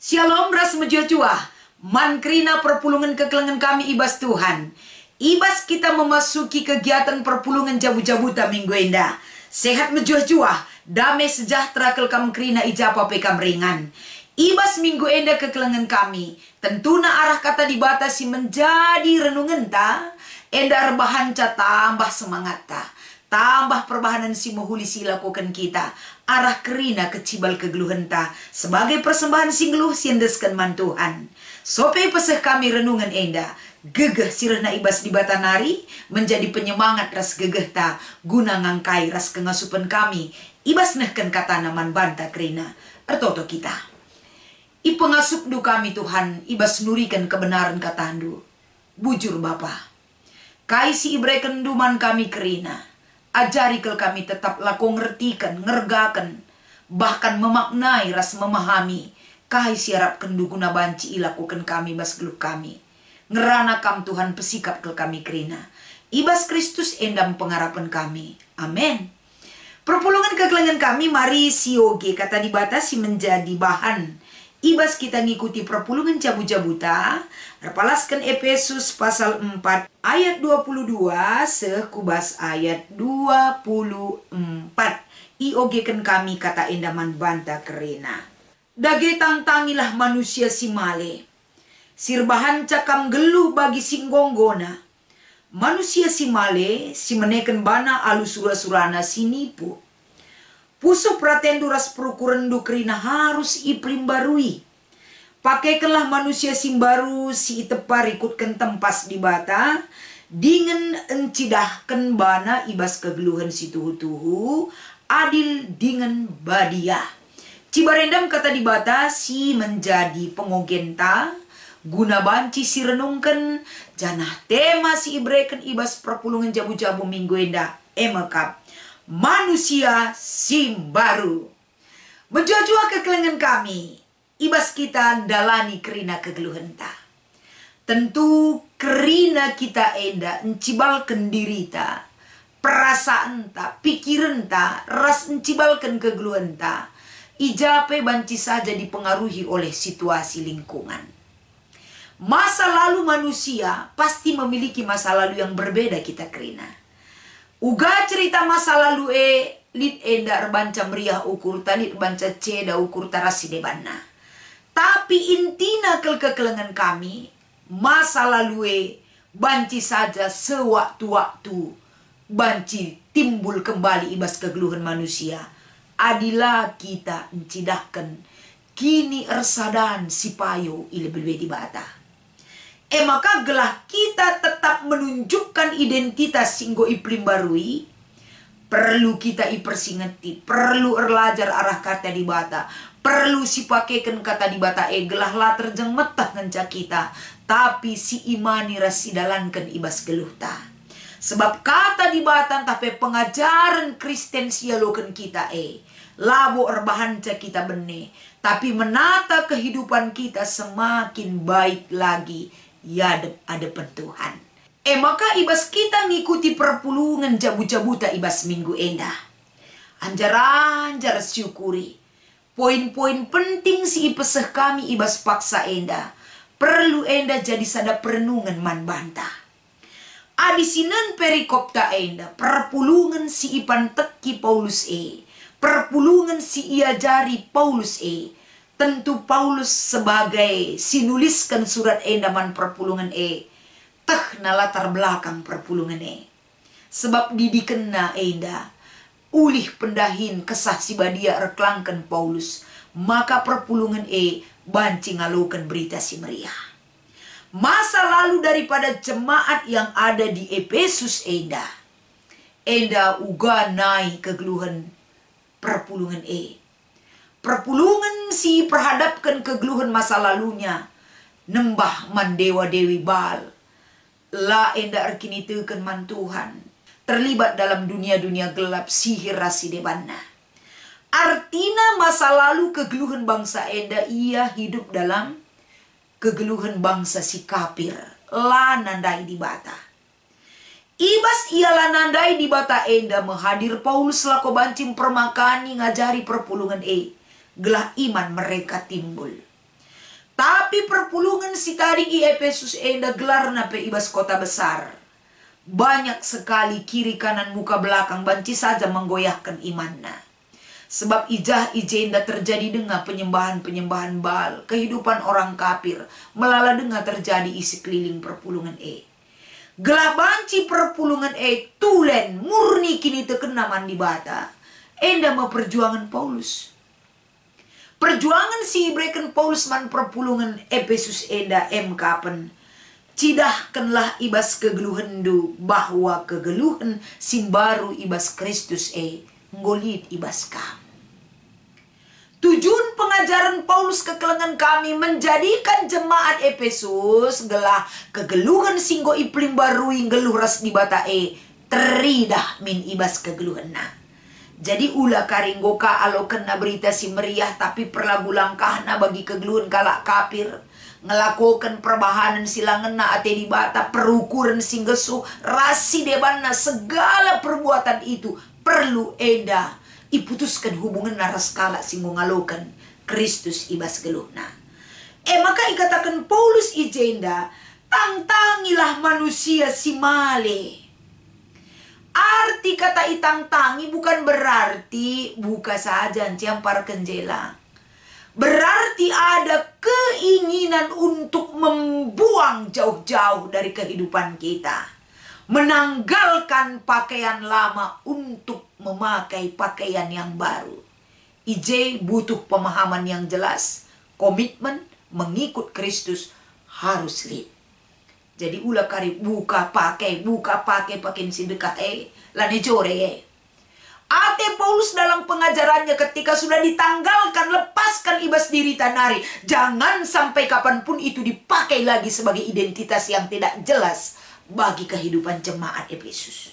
Shalom ras mejua mankrina perpulungan kekelengan kami ibas Tuhan. Ibas kita memasuki kegiatan perpulungan jabu-jabuta minggu indah. Sehat mejua damai sejahtera kel kamkrina ijapa pekam ringan. Ibas minggu indah kekelengan kami. Tentuna arah kata dibatasi menjadi renungan ta. Enda rebahanca tambah semangat ta. Tambah perbahanan si mohuli si lakukan kita. Arah kerina kecibal kegeluhan ta. Sebagai persembahan singgeluh siendeskan mantuhan. Sope peseh kami renungan enda. Gegeh sirena ibas di batanari. Menjadi penyemangat ras gegeh ta. Guna ngangkai ras kengasupan kami. Ibas nehken kata naman banta kerina. Ertoto kita. I pengasup du kami Tuhan. Ibas nurikan kebenaran katandu. Bujur Bapa. Kai si ibreken duman kami kerina. Ajari kel kami tetap laku ngertikan, ngergakan, bahkan memaknai ras memahami. Kai siarap kendu guna banci ilakukan kami bas geluk kami. Ngerana kam Tuhan pesikap kel kami kerina. Ibas Kristus endam pengharapan kami. Amin. Perpulungan kekelengan kami mari sioge kata dibatasi menjadi bahan. Ibas kita ngikuti perpulungan jabu-jabuta. Repalaskan Efesus pasal 4 ayat 22 sekubas ayat 24. Iogekan kami kata endaman banta kerena. Dage tangtangilah manusia si male. Sirbahan cakam geluh bagi singgonggona. Manusia si male si meneken bana alu sura-surana si nipu. Pusuh pratendu ras perukurendu kerina harus iprimbarui. Pakaikanlah manusia simbaru si itepar ikutkan tempas di bata. Dengan encidahkan bana ibas kegeluhan si tuhu-tuhu. Adil dengan badiah. Cibarendam kata di bata si menjadi pengogenta. Guna banci si renungkan. Janah tema si ibreken ibas perpulungan jabu-jabu minggu endah. Emekap. Manusia simbaru. Menjua-jua kekelengan kami. Ibas kita dalani kerina kegeluhan ta. Tentu kerina kita enda encibalkan diri ta. Perasaan ta, pikiran ta, ras encibalkan kegeluhan ta. Ijape banci saja dipengaruhi oleh situasi lingkungan. Masa lalu manusia pasti memiliki masa lalu yang berbeda kita kerina. Uga cerita masa lalu lit enda banca meriah ukur talit banca ceda ukur tarasi debana. Tapi intina kekelengan kami masa lalu banci saja sewaktu-waktu banci timbul kembali ibas kegeluhan manusia. Adilah kita encidahkan kini ersadan si payo ilebelwe di bata. Maka gelah kita tetap menunjukkan identitas singgo iplim barui. Perlu kita ipersingeti, perlu erlajar arah kata di bata, perlu si pakaikan kata di bata gelah lah terjeng metah ngenca kita. Tapi si imani rasidalankan ibas geluhta. Sebab kata di bata tapi pengajaran Kristen sialokan kita labo erbahanca kita bene. Tapi menata kehidupan kita semakin baik lagi. Ya adepan Tuhan. Maka ibas kita ngikuti perpulungan jabu-jabuta ibas minggu endah. Anjar-anjar syukuri. Poin-poin penting si ipeseh kami ibas paksa endah. Perlu endah jadi sada perenungan man bantah. Adisinan perikopta endah. Perpulungan si ipan teki Paulus Perpulungan si iajari Paulus Tentu Paulus sebagai sinuliskan surat endaman perpulungan teh na latar belakang perpulungan sebab didikena enda ulih pendahin kesah si badia erklangkan Paulus maka perpulungan banci ngalukan berita si meriah masa lalu daripada jemaat yang ada di Efesus enda uga naik kegeluhan perpulungan Perpulungan si perhadapkan kegeluhan masa lalunya. Nembah man dewa-dewi Baal. La enda erkinitukan man Tuhan. Terlibat dalam dunia-dunia gelap sihir rasi debana. Artina masa lalu kegeluhan bangsa enda ia hidup dalam kegeluhan bangsa si kafir. La nandai di bata. Ibas ialah nandai di bata enda menghadir Paulus lako bancim permakani ngajari perpulungan gelah iman mereka timbul. Tapi perpulungan si tadi i Efesus enda gelarna pe ibas kota besar. Banyak sekali kiri kanan muka belakang banci saja menggoyahkan imanna. Sebab ijah ijenda terjadi dengan penyembahan-penyembahan Baal, kehidupan orang kafir, melala dengan terjadi isi keliling perpulungan Gelah banci perpulungan tulen murni kini tekenaman di bata. Enda mau perjuangan Paulus. Perjuangan si ibreken Paulus man perpulungan Efesus enda kapen. Cidahkanlah ibas kegeluhendu bahwa kegeluhan simbaru ibas Kristus ngolit ibas kam. Tujuan pengajaran Paulus kekelengan kami menjadikan jemaat Efesus gelah kegeluhan singgo iplim barui geluh ras di bata teridah min ibas kegeluhan na. Jadi ulah karinggoka alo kena berita si meriah tapi perlagu langkahna bagi kegeluhan kalak kafir. Ngelakukan perbahanan silangena ate di bata perukuran singgesu rasi debanna segala perbuatan itu perlu eda iputuskan hubungan naras kala singgo ngalokan Kristus ibas geluhna. Maka ikatakan Paulus ijenda tangtangilah manusia si male. Arti kata itangtangi bukan berarti buka saja ciampar kenjela. Berarti ada keinginan untuk membuang jauh-jauh dari kehidupan kita. Menanggalkan pakaian lama untuk memakai pakaian yang baru. IJ butuh pemahaman yang jelas. Komitmen mengikut Kristus harus lip. Jadi ulah kari buka pakai pakaian sedekah lane jore Ate Paulus dalam pengajarannya ketika sudah ditanggalkan, lepaskan ibas diri tanari. Jangan sampai kapanpun itu dipakai lagi sebagai identitas yang tidak jelas bagi kehidupan jemaat Efesus.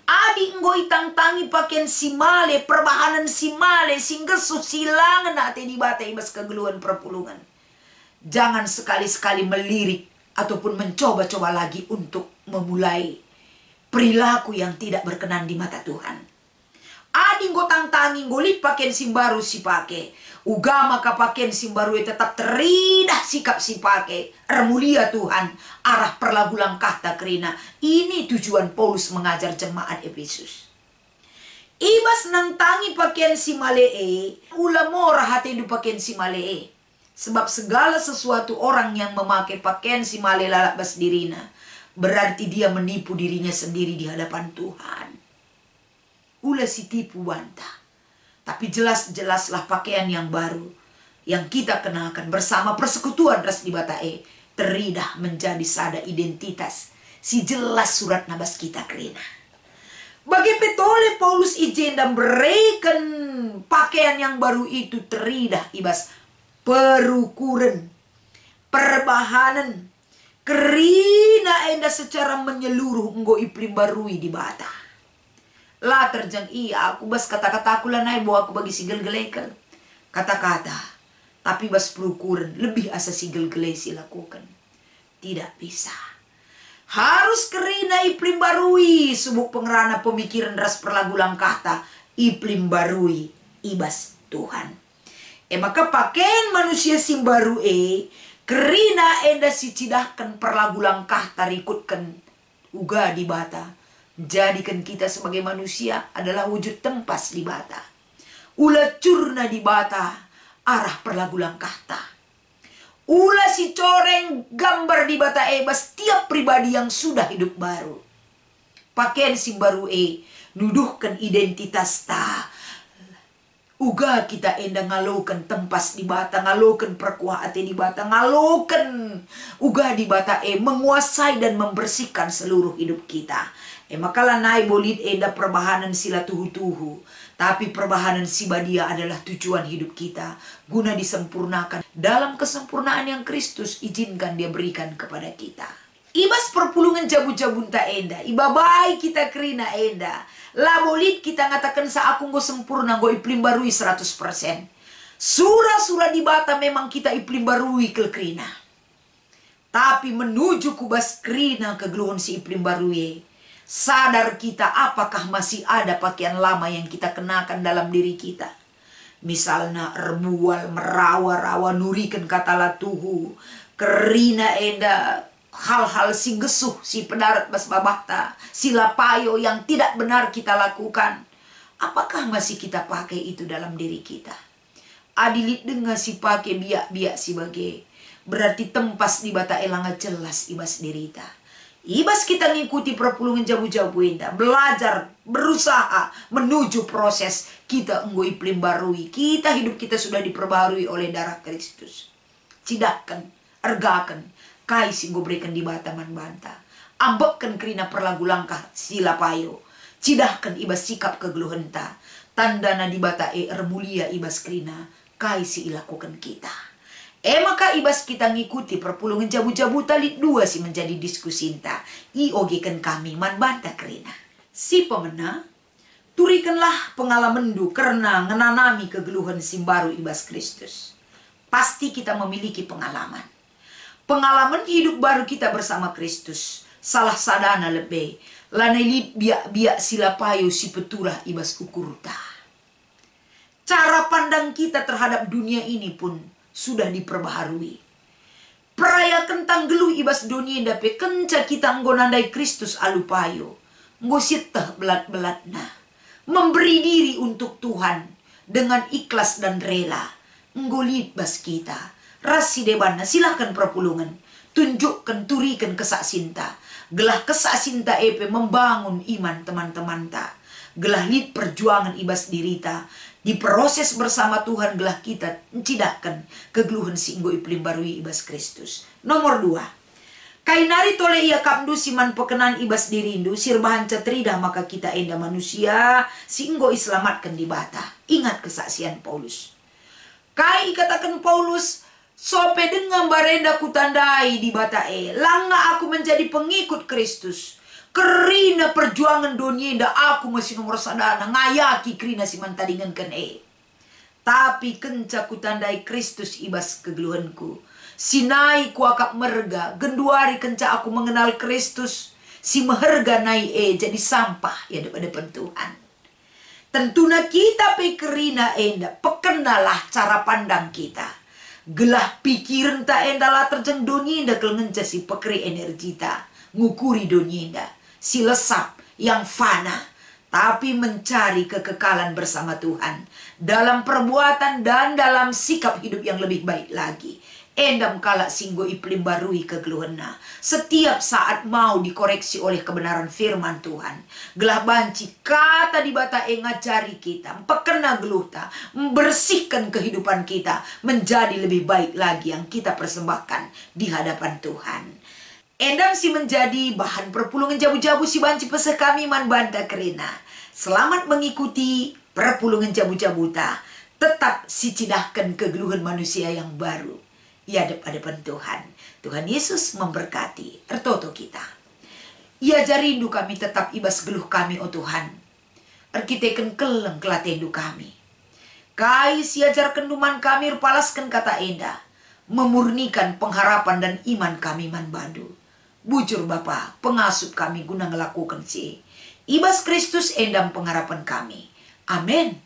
Adi ngoi tangtangi pakaian simale, perbahanan simale, sehingga susilangan ate di bata ibas kegeluhan perpulungan. Jangan sekali-sekali melirik ataupun mencoba-coba lagi untuk memulai perilaku yang tidak berkenan di mata Tuhan. Adi nggo tangtangi ngolit pakaian simbaru si pake. Ugama ka pakaian simbaru tetap teridah sikap si pake. Mulia Tuhan arah perlagu langkah tak kerina. Ini tujuan Paulus mengajar jemaat Efesus. Ibas nangtangi pakaian si malee. Ula morah hati du pakaian si malee. Sebab segala sesuatu orang yang memakai pakaian si malee lalak bas dirina. Berarti dia menipu dirinya sendiri di hadapan Tuhan. Ulah si tipu bantah. Tapi jelas-jelaslah pakaian yang baru yang kita kenakan bersama persekutuan ras di batae teridah menjadi sada identitas si jelas surat nabas kita kerina. Bagi petole Paulus ijen dan berikan pakaian yang baru itu teridah ibas perukuran, perbahanan, kerina enda secara menyeluruh nggo iplim barui di bata. Lah terjang iya aku bas kata-kata aku lah naik bawa aku bagi sigel gelekel. Kata-kata. Tapi bas perukuran lebih asa sigel gele si lakukan. Tidak bisa. Harus kerina iplim barui. Subuk pengerana pemikiran ras perlagu langkahta. Iplim barui. Ibas Tuhan. Maka pakaian manusia simbaru kerina enda si cidahkan perlagu langkahta rikutkan uga di bata. Jadikan kita sebagai manusia adalah wujud tempas di bata. Ulah curna di bata arah perlagu langkahta. Ulah si coreng gambar di bata ebas tiap pribadi yang sudah hidup baru. Pakaian si baru nuduhkan identitas ta. Uga kita enda ngalokan tempas di bata, ngalokan perkuah ate di bata, ngalokan uga di bata menguasai dan membersihkan seluruh hidup kita. Makalah naik bolid enda perbahanan sila tuhu-tuhu. Tapi perbahanan si badia adalah tujuan hidup kita. Guna disempurnakan dalam kesempurnaan yang Kristus izinkan dia berikan kepada kita. Ibas perpulungan jabu-jabun ta enda. Ibabai kita kerina enda. La bolid kita ngatakan sa aku nggo sempurna nggo iplim barui 100%. Surah-surah di bata memang kita iplim barui ke kerina. Tapi menuju kubas kerina kegeluhan si iplim barui. Sadar kita apakah masih ada pakaian lama yang kita kenakan dalam diri kita. Misalnya rebual merawa-rawa nurikan katalah tuhu. Kerina enda hal-hal si gesuh, si pedarat bas babakta, si lapayo yang tidak benar kita lakukan. Apakah masih kita pakai itu dalam diri kita? Adilit dengan si pakai biak-biak si bagai. Berarti tempas di bata elanga jelas ibas dirita. Ibas kita ngikuti perpulungan jabu-jabu indah. Belajar, berusaha menuju proses kita enggoi pelimbarui. Kita hidup kita sudah diperbarui oleh darah Kristus. Cidakan, ergakan, kai singgo berikan di bata man banta. Ambekkan kerina perlagu langkah sila payo. Cidahkan ibas sikap kegeluhenta. Tandana di bata mulia ibas kerina. Kai si ilakukan kita. Maka ibas kita ngikuti perpulungan jabu-jabu talit dua si menjadi diskusi inta. Iogekan kami man banta kerina. Si pemena, turikanlah pengalaman du karena ngenanami kegeluhan simbaru ibas Kristus. Pasti kita memiliki pengalaman. Pengalaman hidup baru kita bersama Kristus. Salah sadana lebih. Lanailit biak-biak silapayo si peturah ibas ukurta. Cara pandang kita terhadap dunia ini pun sudah diperbaharui. Peraya kentang geluh ibas dunia dape kenca kita nggonandai Kristus alupayo. Ngositah belat-belatna. Memberi diri untuk Tuhan dengan ikhlas dan rela. Nggolit bas kita. Rasi debana silahkan perpulungan. Tunjukkan turikan kesaksinta. Gelah kesaksinta membangun iman teman-teman ta. Gelah lit perjuangan ibas dirita. Di proses bersama Tuhan gelah kita mencidakan kegeluhan singgo pelimbarui ibas Kristus. Nomor 2. Kainari tole ia kamdu siman pekenan ibas dirindu sirbahan cetrida maka kita enda manusia singgo iselamatkan di bata. Ingat kesaksian Paulus. Kai katakan Paulus, sope dengan barenda kutandai di bata langa aku menjadi pengikut Kristus. Kerina perjuangan dunia indah aku masih nomor sadana ngayaki kerina si mantadingan kan Tapi kenca kutandai Kristus ibas kegeluhanku. Sinai kuakap merga, genduari kenca aku mengenal Kristus. Si meherga nai jadi sampah ya depan Tuhan. Tentuna kita pekerina enda, pekenalah cara pandang kita. Gelah pikiran ta enda lah terjeng dunia indah kelengenca si pekeri energi ta. Ngukuri dunia indah. Si lesap yang fana, tapi mencari kekekalan bersama Tuhan dalam perbuatan dan dalam sikap hidup yang lebih baik lagi. Endam kalak singgo ipelimbarui kegeluhena. Setiap saat mau dikoreksi oleh kebenaran firman Tuhan. Gelah banci kata di bata ngajari kita, pekena geluhta, membersihkan kehidupan kita menjadi lebih baik lagi yang kita persembahkan di hadapan Tuhan. Endam si menjadi bahan perpulungan jabu-jabu si banci peseh kami man banda kerena. Selamat mengikuti perpulungan jabu-jabu ta. Tetap si cidahkan kegeluhan manusia yang baru. Ia depan Tuhan. Tuhan Yesus memberkati ertoto kita. Ia jarindu kami tetap ibas geluh kami oh Tuhan. Erkiteken keleng kelatendu kami. Kai si ajar kenduman kami rupalaskan kata enda. Memurnikan pengharapan dan iman kami man bandu. Bujur Bapa, pengasup kami guna ngelakukan si ibas Kristus endam pengharapan kami. Amin.